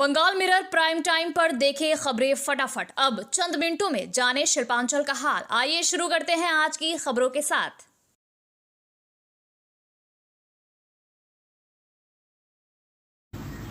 Bengal mirror prime time पर देखें खबरें फटाफट। अब चंद मिनटों में जाने शिल्पांचल का हाल। आइए शुरू करते हैं आज की खबरों के साथ।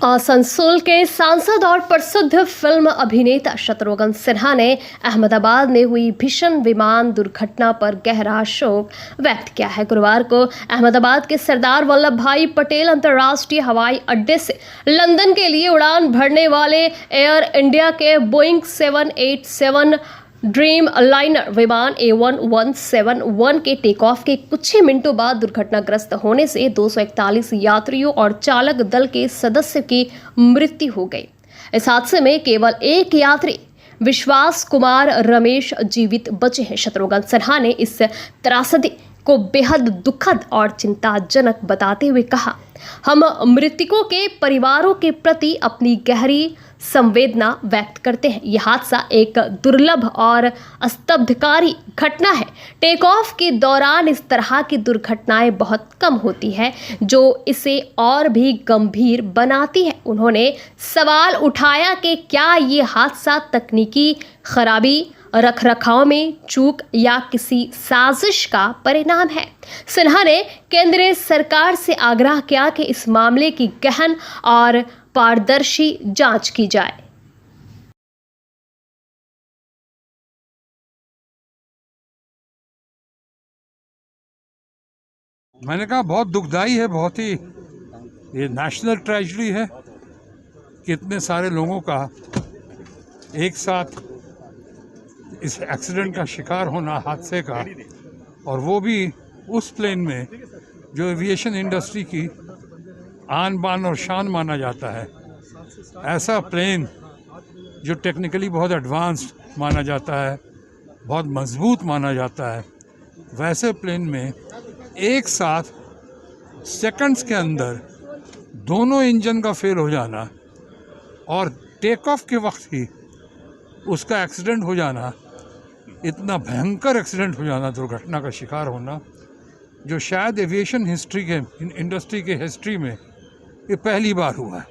आसनसोल के सांसद और प्रसिद्ध फिल्म अभिनेता शत्रुघ्न सिन्हा ने अहमदाबाद में हुई भीषण विमान दुर्घटना पर गहरा शोक व्यक्त किया है। गुरुवार को अहमदाबाद के सरदार वल्लभ भाई पटेल अंतर्राष्ट्रीय हवाई अड्डे से लंदन के लिए उड़ान भरने वाले एयर इंडिया के बोइंग 787 ड्रीम लाइनर विमान A1171 के टेक ऑफ के कुछ ही मिनटों बाद दुर्घटनाग्रस्त होने से 241 यात्रियों और चालक दल के सदस्य की मृत्यु हो गई। इस हादसे में केवल एक यात्री विश्वास कुमार रमेश जीवित बचे हैं। शत्रुघ्न सिन्हा ने इस त्रासदी को बेहद दुखद और चिंताजनक बताते हुए कहा, हम मृतकों के परिवारों के प्रति अपनी गहरी संवेदना व्यक्त करते हैं। यह हादसा एक दुर्लभ और स्तब्धकारी घटना है। टेक ऑफ के दौरान इस तरह की दुर्घटनाएं बहुत कम होती है, जो इसे और भी गंभीर बनाती है। उन्होंने सवाल उठाया कि क्या ये हादसा तकनीकी खराबी, रखरखाव में चूक या किसी साजिश का परिणाम है। सिन्हा ने केंद्रीय सरकार से आग्रह किया कि इस मामले की गहन और पारदर्शी जांच की जाए। मैंने कहा बहुत दुखदाई है, बहुत ही ये नेशनल ट्रेजेडी है कि इतने सारे लोगों का एक साथ इस एक्सीडेंट का शिकार होना, हादसे का, और वो भी उस प्लेन में जो एविएशन इंडस्ट्री की आन बान और शान माना जाता है। ऐसा प्लेन जो टेक्निकली बहुत एडवांस्ड माना जाता है, बहुत मजबूत माना जाता है, वैसे प्लेन में एक साथ सेकंड्स के अंदर दोनों इंजन का फेल हो जाना और टेक ऑफ के वक्त ही उसका एक्सीडेंट हो जाना, इतना भयंकर एक्सीडेंट हो जाना, दुर्घटना का शिकार होना, जो शायद एविएशन हिस्ट्री के इंडस्ट्री के हिस्ट्री में ये पहली बार हुआ है।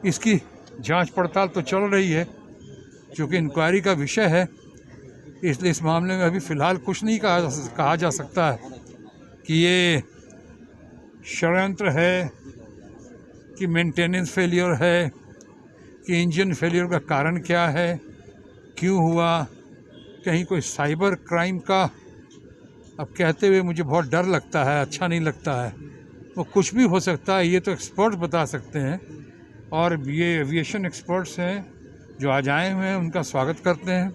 इसकी जांच पड़ताल तो चल रही है, क्योंकि इंक्वायरी का विषय है, इसलिए इस मामले में अभी फ़िलहाल कुछ नहीं कहा जा सकता है कि ये षड्यंत्र है, कि मेंटेनेंस फेलियर है, कि इंजन फेलियर का कारण क्या है, क्यों हुआ, कहीं कोई साइबर क्राइम का। अब कहते हुए मुझे बहुत डर लगता है, अच्छा नहीं लगता है। वो कुछ भी हो सकता है, ये तो एक्सपर्ट्स बता सकते हैं, और ये एविएशन एक्सपर्ट्स हैं जो आज आए हुए हैं, उनका स्वागत करते हैं।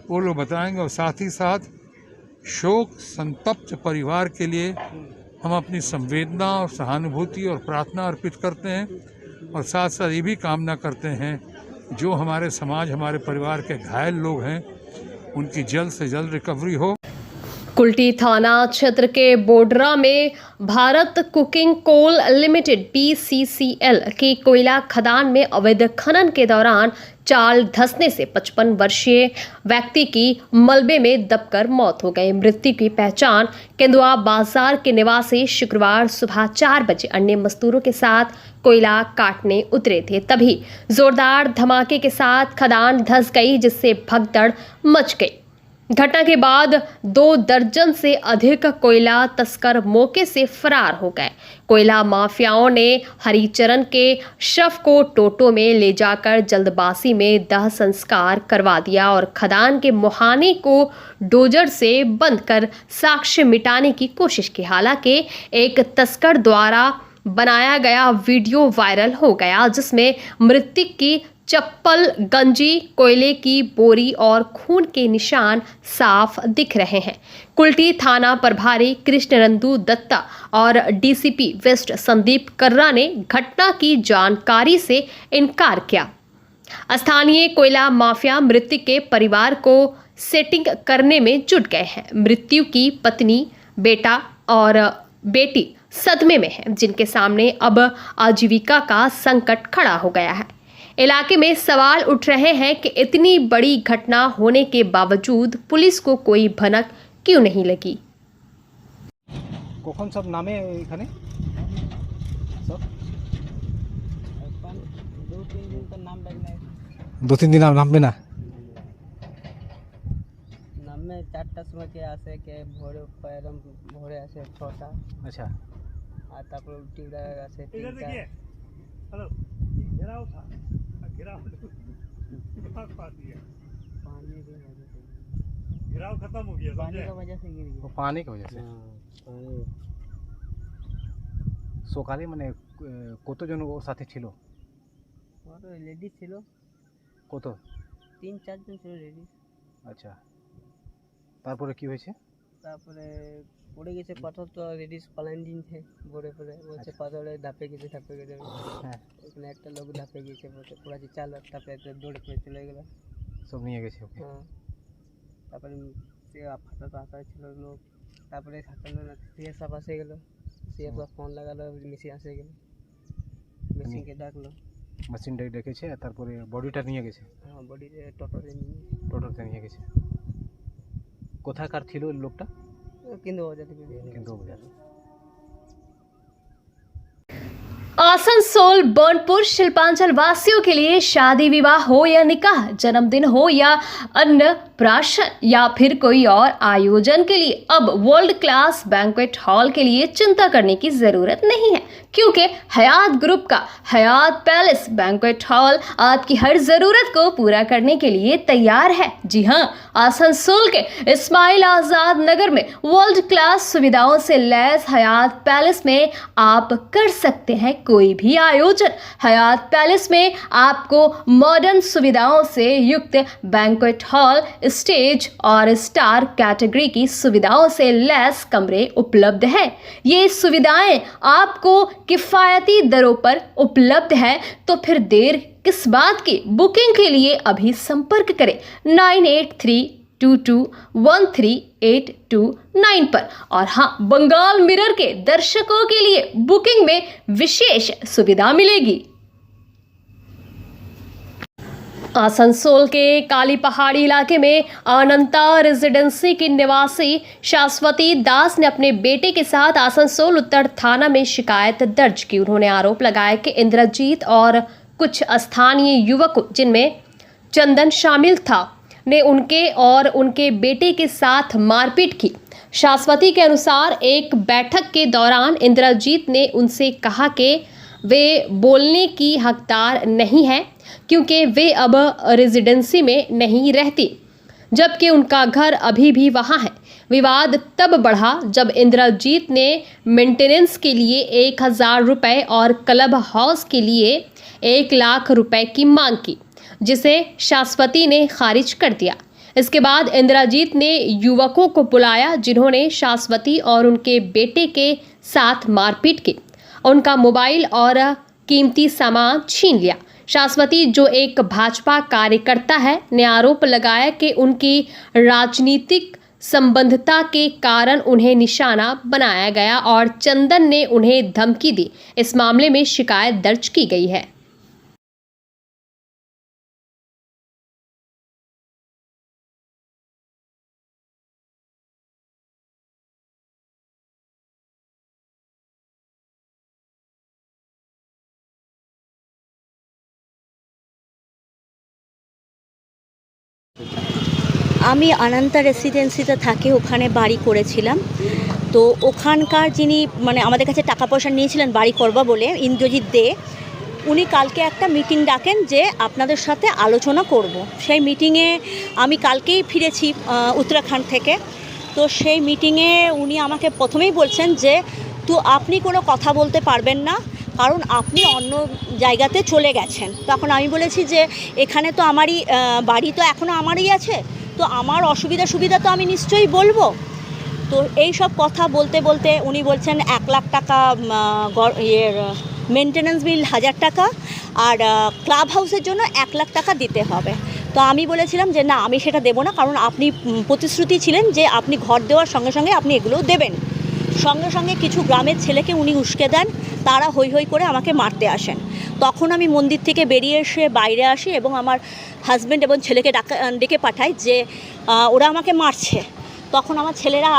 वो लोग बताएंगे, और साथ ही साथ शोक संतप्त परिवार के लिए हम अपनी संवेदना और सहानुभूति और प्रार्थना अर्पित करते हैं, और साथ साथ ये भी कामना करते हैं जो हमारे समाज, हमारे परिवार के घायल लोग हैं, उनकी जल्द से जल्द रिकवरी हो। कुल्टी थाना क्षेत्र के बोडरा में Bharat cooking coal limited BCCL की कोयला खदान में अवैध खनन के दौरान चाल धंसने से 55 वर्षीय व्यक्ति की मलबे में दबकर मौत हो गई। मृत्यु की पहचान केंदुआ बाजार के निवासी शुक्रवार सुबह 4 बजे अन्य मजदूरों के साथ कोयला काटने उतरे थे, तभी जोरदार धमाके के साथ खदान धंस गई, जिससे भगदड़ मच गई। घटना के बाद 2 दर्जन से अधिक कोयला तस्कर मौके से फरार हो गए। कोयला माफियाओं ने हरिचरण के शव को टोटो में ले जाकर जल्दबाजी में दाह संस्कार करवा दिया और खदान के मुहाने को डोजर से बंद कर साक्ष्य मिटाने की कोशिश की। हालांकि एक तस्कर द्वारा बनाया गया वीडियो वायरल हो गया, जिसमें मृतक की चप्पल, गंजी, कोयले की बोरी और खून के निशान साफ दिख रहे हैं। कुल्टी थाना प्रभारी कृष्णनंदू दत्ता और DCP वेस्ट संदीप कर्रा ने घटना की जानकारी से इनकार किया। स्थानीय कोयला माफिया मृतक के परिवार को सेटिंग करने में जुट गए हैं। मृत्यु की पत्नी, बेटा और बेटी सदमे में हैं, जिनके सामने अब आजीविका का संकट खड़ा हो गया है। इलाके में सवाल उठ रहे हैं कि इतनी बड़ी घटना होने के बावजूद पुलिस को कोई भनक क्यों नहीं लगी। कौन सब नामे एखाने सब 2-3 দিন আর নামবে না? নামে 4টার সময় কে আসে, কে ভোরে এরকম ভোরে আসে 6টা, আচ্ছা, আর তারপর উল্টি উড়া আসে 3টা। पानी का वजह से गिर गया। পানি কে হয়েছে? पानी সকালে মানে কতজন ওর সাথে ছিল? और लेडीज ছিল কত? 3-4 জন ছিল লেডিজ। আচ্ছা, তারপরে কি হয়েছে? তারপরে পড়ে গেছে পাথর, তো লেডিজ পালাইন দিনছে ভোরে পরে বলছে পাথরে ধাপে গেছে হ্যাঁ, ওখানে একটা লোক ধাপে গেছে, বলছে পুরা চাল তারপরে দৌড়ে করে চলে গেল। সব নিয়ে গেছে ওকে। হ্যাঁ, তারপরে সে ফাটা তো আকার ছিল লোক, তারপরে হাঁটানো না সিএস সাপ আসে গেল, সিএস সাপ ফোন লাগালো, মেশিন আসে গেল, মেশিনকে ডাকলো, মেশিনটা ডেকেছে, তারপরে বডিটা নিয়ে গেছে, হ্যাঁ বডিতে টোটোতে নিয়ে টোটোতে নিয়ে গেছে। কোথাকার ছিল ওই লোকটা? কিন্তু বাজার থেকে কিন্তু বাজার। आसनसोल बर्नपुर शिल्पांचल वासियों के लिए शादी विवाह हो या निकाह, जन्मदिन हो या अन्नप्राशन या फिर कोई और आयोजन के लिए अब वर्ल्ड क्लास बैंक्वेट हॉल के लिए चिंता करने की जरूरत नहीं है, क्योंकि हयात ग्रुप का हयात पैलेस बैंक्वेट हॉल आपकी हर जरूरत को पूरा करने के लिए तैयार है। जी हाँ, आसनसोल के इस्माइल आजाद नगर में वर्ल्ड क्लास सुविधाओं से लैस हयात पैलेस में आप कर सकते हैं कोई भी आयोजन। हयात पैलेस में आपको मॉडर्न सुविधाओं से युक्त बैंक्वेट हॉल, स्टेज और स्टार कैटेगरी की सुविधाओं से लैस कमरे उपलब्ध है। ये सुविधाएं आपको किफ़ायती दरों पर उपलब्ध है, तो फिर देर किस बात की? बुकिंग के लिए अभी संपर्क करें 9832213829 पर। और हाँ, बंगाल मिरर के दर्शकों के लिए बुकिंग में विशेष सुविधा मिलेगी। आसनसोल के काली पहाड़ी इलाके में अनंता रेजिडेंसी की निवासी शाश्वती दास ने अपने बेटे के साथ आसनसोल उत्तर थाना में शिकायत दर्ज की। उन्होंने आरोप लगाया कि इंद्रजीत और कुछ स्थानीय युवकों, जिनमें चंदन शामिल था, ने उनके और उनके बेटे के साथ मारपीट की। शाश्वती के अनुसार एक बैठक के दौरान इंद्रजीत ने उनसे कहा कि वे बोलने की हकदार नहीं है, क्योंकि वे अब रेजिडेंसी में नहीं रहती, जबकि उनका घर अभी भी वहाँ है। विवाद तब बढ़ा जब इंद्रजीत ने मेंटेनेंस के लिए 1000 रुपये और क्लब हाउस के लिए 1 लाख रुपए की मांग की, जिसे शाश्वती ने खारिज कर दिया। इसके बाद इंद्रजीत ने युवकों को बुलाया, जिन्होंने शाश्वती और उनके बेटे के साथ मारपीट की, उनका मोबाइल और कीमती सामान छीन लिया। शाश्वती, जो एक भाजपा कार्यकर्ता है, ने आरोप लगाया कि उनकी राजनीतिक संबंधता के कारण उन्हें निशाना बनाया गया और चंदन ने उन्हें धमकी दी। इस मामले में शिकायत दर्ज की गई है। আমি অনন্তা রেসিডেন্সিতে থাকি, ওখানে বাড়ি করেছিলাম। তো ওখানকার যিনি মানে আমাদের কাছে টাকা পয়সা নিয়েছিলেন বাড়ি করবা বলে, ইন্দ্রজিৎ দে, উনি কালকে একটা মিটিং ডাকেন যে আপনাদের সাথে আলোচনা করব। সেই মিটিংয়ে আমি কালকেই ফিরেছি উত্তরাখণ্ড থেকে। তো সেই মিটিংয়ে উনি আমাকে প্রথমেই বলছেন যে তো আপনি কোনো কথা বলতে পারবেন না, কারণ আপনি অন্য জায়গাতে চলে গেছেন। তখন আমি বলেছি যে এখানে তো আমারই বাড়ি, তো এখনও আমারই আছে, তো আমার সুবিধা তো আমি নিশ্চয়ই বলবো। তো এই সব কথা বলতে বলতে উনি বলছেন 1 লাখ টাকা মেনটেন্যান্স বিল 1000 টাকা, আর ক্লাব হাউসের জন্য 1 লাখ টাকা দিতে হবে। তো আমি বলেছিলাম যে না, আমি সেটা দেবো না, কারণ আপনি প্রতিশ্রুতি ছিলেন যে আপনি ঘর দেওয়ার সঙ্গে সঙ্গে আপনি এগুলো দেবেন। সঙ্গে সঙ্গে কিছু গ্রামের ছেলেকে উনি উস্কে দেন, তারা হৈ হৈ করে আমাকে মারতে আসেন। তখন আমি মন্দির থেকে বেরিয়ে এসে বাইরে আসি এবং আমার হাজব্যান্ড এবং ছেলেকে ডেকে পাঠাই যে ওরা আমাকে মারছে। তখন আমার ছেলেরা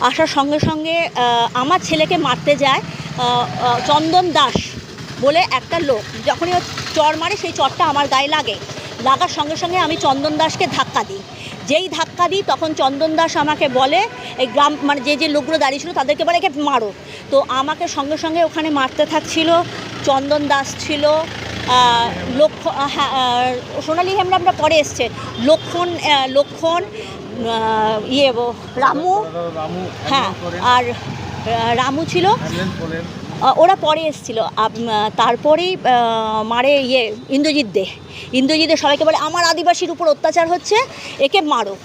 আসার সঙ্গে সঙ্গে আমার ছেলেকে মারতে যায় চন্দন দাস বলে একটা লোক। যখনই চড় মারে, সেই চড়টা আমার গায়ে লাগে। লাগার সঙ্গে সঙ্গে আমি চন্দন দাসকে ধাক্কা দিই। যেই ধাক্কা দিই তখন চন্দন দাস আমাকে বলে, এই গ্রাম মানে যে লোকগুলো দাঁড়িয়ে ছিল তাদেরকে বলে একে মারো। তো আমাকে সঙ্গে সঙ্গে ওখানে মারতে থাকছিল। চন্দন দাস ছিল, সোনালী হেমরা আমরা পরে এসছে, লক্ষণ রামু, হ্যাঁ, আর রামু ছিল, ওরা পরে এসেছিল। তারপরেই মারে ইন্দ্রজিৎ সবাইকে বলে আমার আদিবাসীর উপর অত্যাচার হচ্ছে, একে মারো।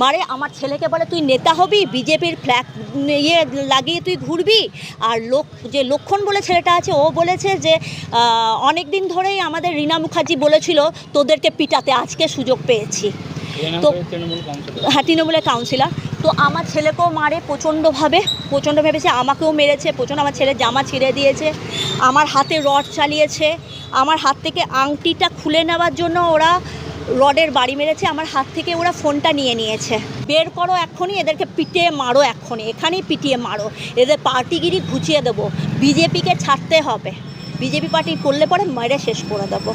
মারে আমার ছেলেকে বলে তুই নেতা হবি, বিজেপির ফ্ল্যাগ লাগিয়ে তুই ঘুরবি। আর যে লক্ষণ বলে ছেলেটা আছে, ও বলেছে যে অনেক দিন ধরেই আমাদের রীনা মুখার্জি বলেছিল তোদেরকে পিটাতে, আজকে সুযোগ পেয়েছি। তো হ্যাঁ, তৃণমূলের কাউন্সিলর। তো আমার ছেলেকেও মারে প্রচণ্ড ভেবেছে, আমাকেও মেরেছে প্রচণ্ড। আমার ছেলের জামা ছিঁড়ে দিয়েছে, আমার হাতে রড চালিয়েছে, আমার হাত থেকে আংটিটা খুলে নেওয়ার জন্য ওরা রডের বাড়ি মেরেছে, আমার হাত থেকে ওরা ফোনটা নিয়েছে। বের করো এক্ষুনি, এদেরকে পিটিয়ে মারো, এক্ষুনি এখানেই পিটিয়ে মারো, এদের পার্টিগিরি ঘুচিয়ে দেবো, বিজেপিকে ছাড়তে হবে, বিজেপি पार्टी করলে পরে মেরে শেষ করে দেবো।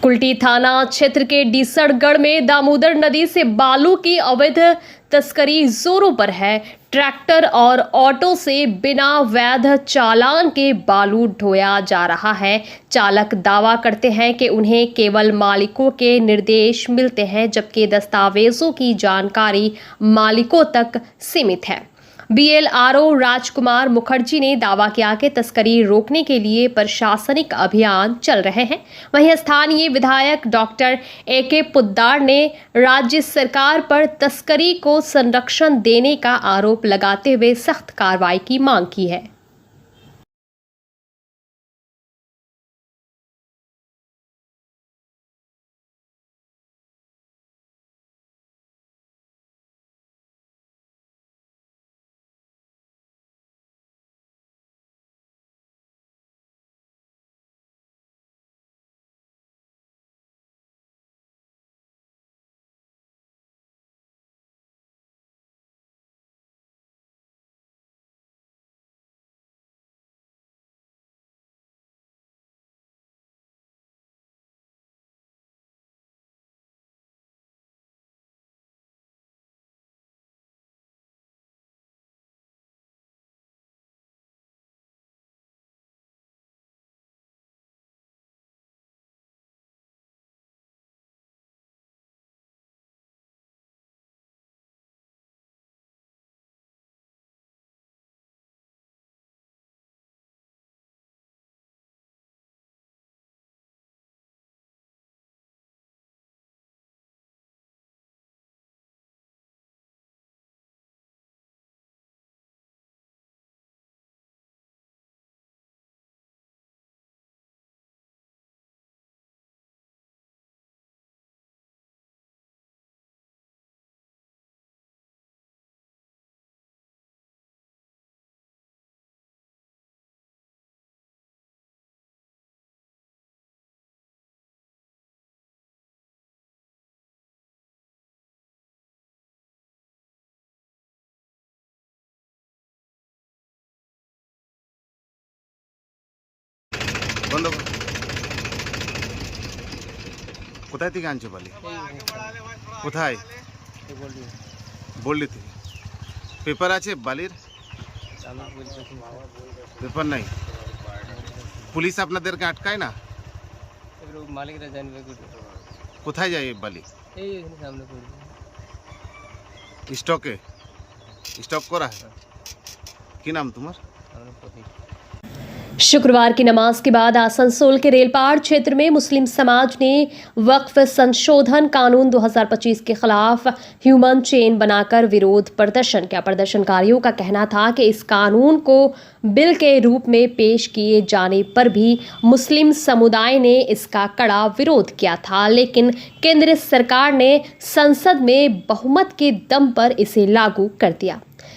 कुल्टी थाना क्षेत्र के डीसरगढ़ में दामोदर नदी से बालू की अवैध तस्करी जोरों पर है। ट्रैक्टर और ऑटो से बिना वैध चालान के बालू ढोया जा रहा है। चालक दावा करते हैं कि उन्हें केवल मालिकों के निर्देश मिलते हैं, जबकि दस्तावेजों की जानकारी मालिकों तक सीमित है। BLRO राजकुमार मुखर्जी ने दावा किया कि तस्करी रोकने के लिए प्रशासनिक अभियान चल रहे हैं। वहीं स्थानीय विधायक डॉक्टर AK पुद्दार ने राज्य सरकार पर तस्करी को संरक्षण देने का आरोप लगाते हुए सख्त कार्रवाई की मांग की है। বন্ধ কর। কোথায় থেকে আনছো বালি? কোথায়? বললি থেকে। পেপার আছে বালির? পেপার নাই। পুলিশ আপনাদেরকে আটকায় না? মালিকরা জানবে কোথায় যায় বালি? এই সামনে স্টকে স্টক করা है? কি নাম তোমার? शुक्रवार की नमाज के बाद आसनसोल के रेलपाड़ क्षेत्र में मुस्लिम समाज ने वक्फ संशोधन कानून 2025 के खिलाफ ह्यूमन चेन बनाकर विरोध प्रदर्शन किया। प्रदर्शनकारियों का कहना था कि इस कानून को बिल के रूप में पेश किए जाने पर भी मुस्लिम समुदाय ने इसका कड़ा विरोध किया था, लेकिन केंद्र सरकार ने संसद में बहुमत के दम पर इसे लागू कर दिया।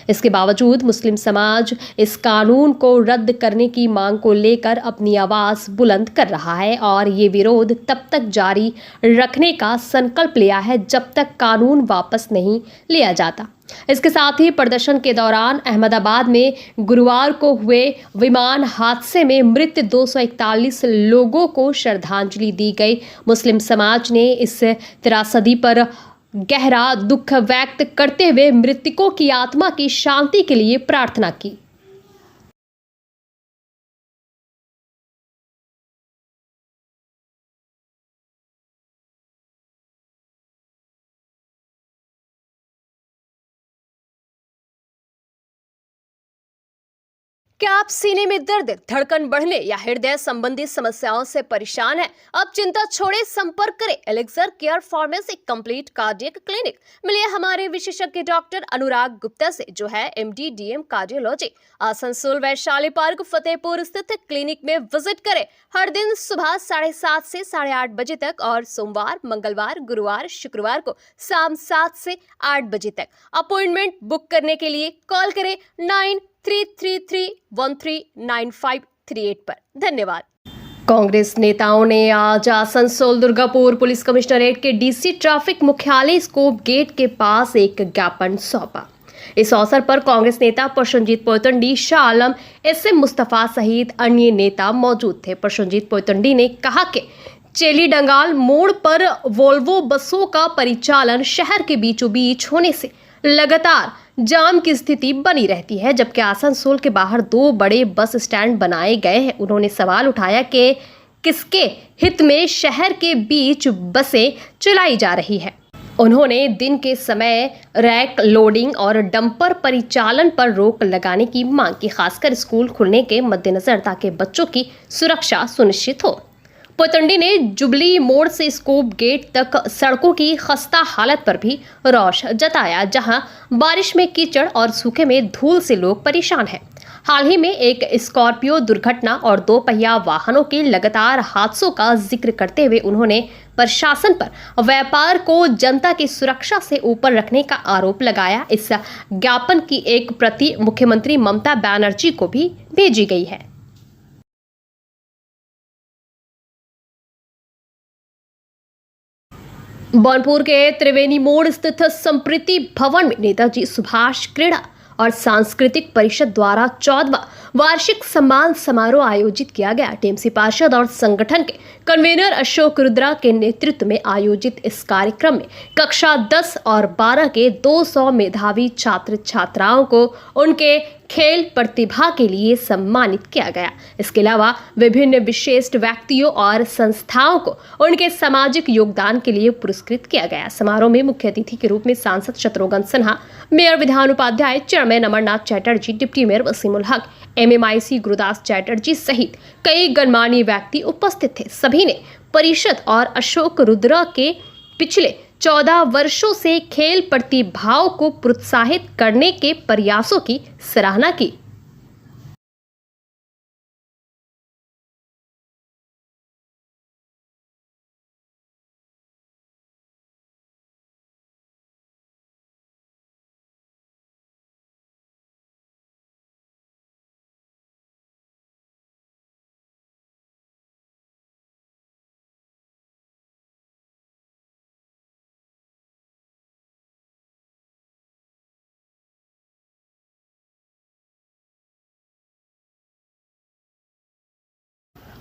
इसके बावजूद मुस्लिम समाज इस कानून को रद्द करने की मांग को लेकर अपनी आवाज बुलंद कर रहा है और ये विरोध तब तक जारी रखने का संकल्प लिया है जब तक कानून वापस नहीं लिया जाता। इसके साथ ही प्रदर्शन के दौरान अहमदाबाद में गुरुवार को हुए विमान हादसे में मृत 241 लोगों को श्रद्धांजलि दी गई। मुस्लिम समाज ने इस त्रासदी पर गहरा दुख व्यक्त करते हुए मृतकों की आत्मा की शांति के लिए प्रार्थना की। क्या आप सीने में दर्द, धड़कन बढ़ने या हृदय संबंधी समस्याओं से परेशान हैं? अब चिंता छोड़े, संपर्क करें elixir care pharmacy complete cardiac clinic. मिलिए हमारे विशेषज्ञ डॉक्टर अनुराग गुप्ता से, जो है MD DM cardiology. Asansol Vaishali park Fatehpur स्थित क्लिनिक में विजिट करें। हर दिन सुबह 7:30 से 8:30 बजे तक और सोमवार, मंगलवार, गुरुवार, शुक्रवार को शाम 7 से 8 बजे तक। अपॉइंटमेंट बुक करने के लिए कॉल करें 9333139538 पर। धन्यवाद। कांग्रेस नेताओं ने आज आसनसोल दुर्गापुर पुलिस कमिश्नरेट के DC ट्रैफिक मुख्यालय स्कोप गेट के पास एक ज्ञापन सौंपा। इस अवसर पर कांग्रेस नेता प्रशंजीत पोयतंडी, शाह आलम, SM मुस्तफा सहित अन्य नेता मौजूद थे। प्रशंजीत पोयतंडी ने कहा कि चेली डंगाल मोड़ पर वोल्वो बसों का परिचालन शहर के बीचों बीच होने से लगातार जाम की स्थिति बनी रहती है, जबकि आसनसोल के बाहर 2 बड़े बस स्टैंड बनाए गए हैं। उन्होंने सवाल उठाया कि किसके हित में शहर के बीच बसें चलाई जा रही है। उन्होंने दिन के समय रैक लोडिंग और डंपर परिचालन पर रोक लगाने की मांग की, खासकर स्कूल खुलने के मद्देनजर, ताकि बच्चों की सुरक्षा सुनिश्चित हो। पोयतंडी ने जुबली मोड़ से स्कोप गेट तक सड़कों की खस्ता हालत पर भी रोष जताया, जहां बारिश में कीचड़ और सूखे में धूल से लोग परेशान हैं। हाल ही में एक स्कॉर्पियो दुर्घटना और 2 पहिया वाहनों के लगातार हादसों का जिक्र करते हुए उन्होंने प्रशासन पर व्यापार को जनता की सुरक्षा से ऊपर रखने का आरोप लगाया। इस ज्ञापन की एक प्रति मुख्यमंत्री ममता बनर्जी को भी भेजी गई है। बौनपुर के त्रिवेणी मोड़ स्थित संप्रीति भवन में नेताजी सुभाष क्रीड़ा और सांस्कृतिक परिषद द्वारा 14वां वार्षिक सम्मान समारोह आयोजित किया गया। टीएमसी पार्षद और संगठन के कन्वीनर अशोक रुद्रा के नेतृत्व में आयोजित इस कार्यक्रम में कक्षा 10 और 12 के 200 मेधावी छात्र छात्राओं को उनके खेल प्रतिभा के लिए सम्मानित किया गया। इसके अलावा विभिन्न विशिष्ट व्यक्तियों और संस्थाओं को उनके सामाजिक योगदान के लिए पुरस्कृत किया गया। समारोह में मुख्य अतिथि के रूप में सांसद Shatrughan Sinha, mayor Vidhan Upadhyay, chairman Amarnath Chatterjee, deputy mayor Wasimul Haque, MMIC Gurudas Chatterjee सहित कई गणमान्य व्यक्ति उपस्थित थे। सभी ने परिषद और अशोक रुद्रा के पिछले 14 वर्षों से खेल प्रतिभाओं को प्रोत्साहित करने के प्रयासों की सराहना की।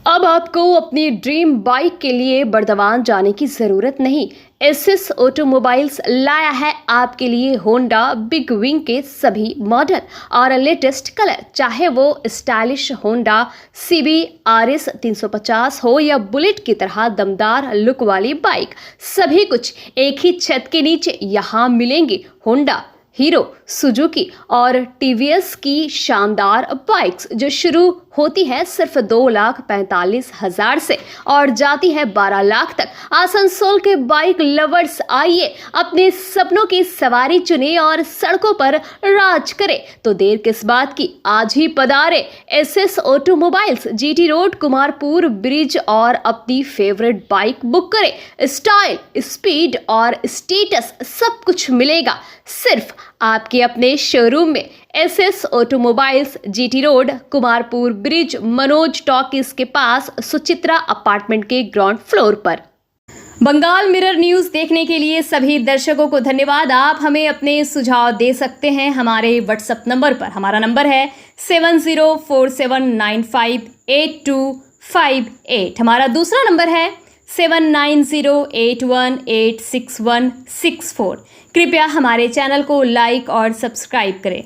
अब आपको अपनी ड्रीम बाइक के लिए बर्दवान जाने की जरूरत नहीं। एसएस ऑटोमोबाइल्स लाया है आपके लिए होंडा बिग विंग के सभी मॉडल और लेटेस्ट कलर। चाहे वो स्टाइलिश होंडा CB RS 350 हो या बुलेट की तरह दमदार लुक वाली बाइक, सभी कुछ एक ही छत के नीचे यहाँ मिलेंगे। होंडा, हीरो, सुजुकी और TVS की शानदार बाइक्स जो शुरू होती है सिर्फ 2,45,000 से और जाती है 12 लाख तक। आसनसोल के बाइक लवर्स, आइए अपने सपनों की सवारी चुने और सड़कों पर राज करें। तो देर किस बात की, आज ही पधारे SS automobiles, GT road, Kumarpur bridge और अपनी फेवरेट बाइक बुक करें। स्टाइल, स्पीड और स्टेटस सब कुछ मिलेगा सिर्फ आपके अपने शोरूम में। SS automobiles, GT road, Kumarpur bridge, Manoj talkies के पास, सुचित्रा अपार्टमेंट के ग्राउंड फ्लोर पर। बंगाल मिरर न्यूज़ देखने के लिए सभी दर्शकों को धन्यवाद। आप हमें अपने सुझाव दे सकते हैं हमारे व्हाट्सएप नंबर पर। हमारा नंबर है 7047958258। हमारा दूसरा नंबर है 7908186164। कृपया हमारे चैनल को लाइक और सब्सक्राइब करें।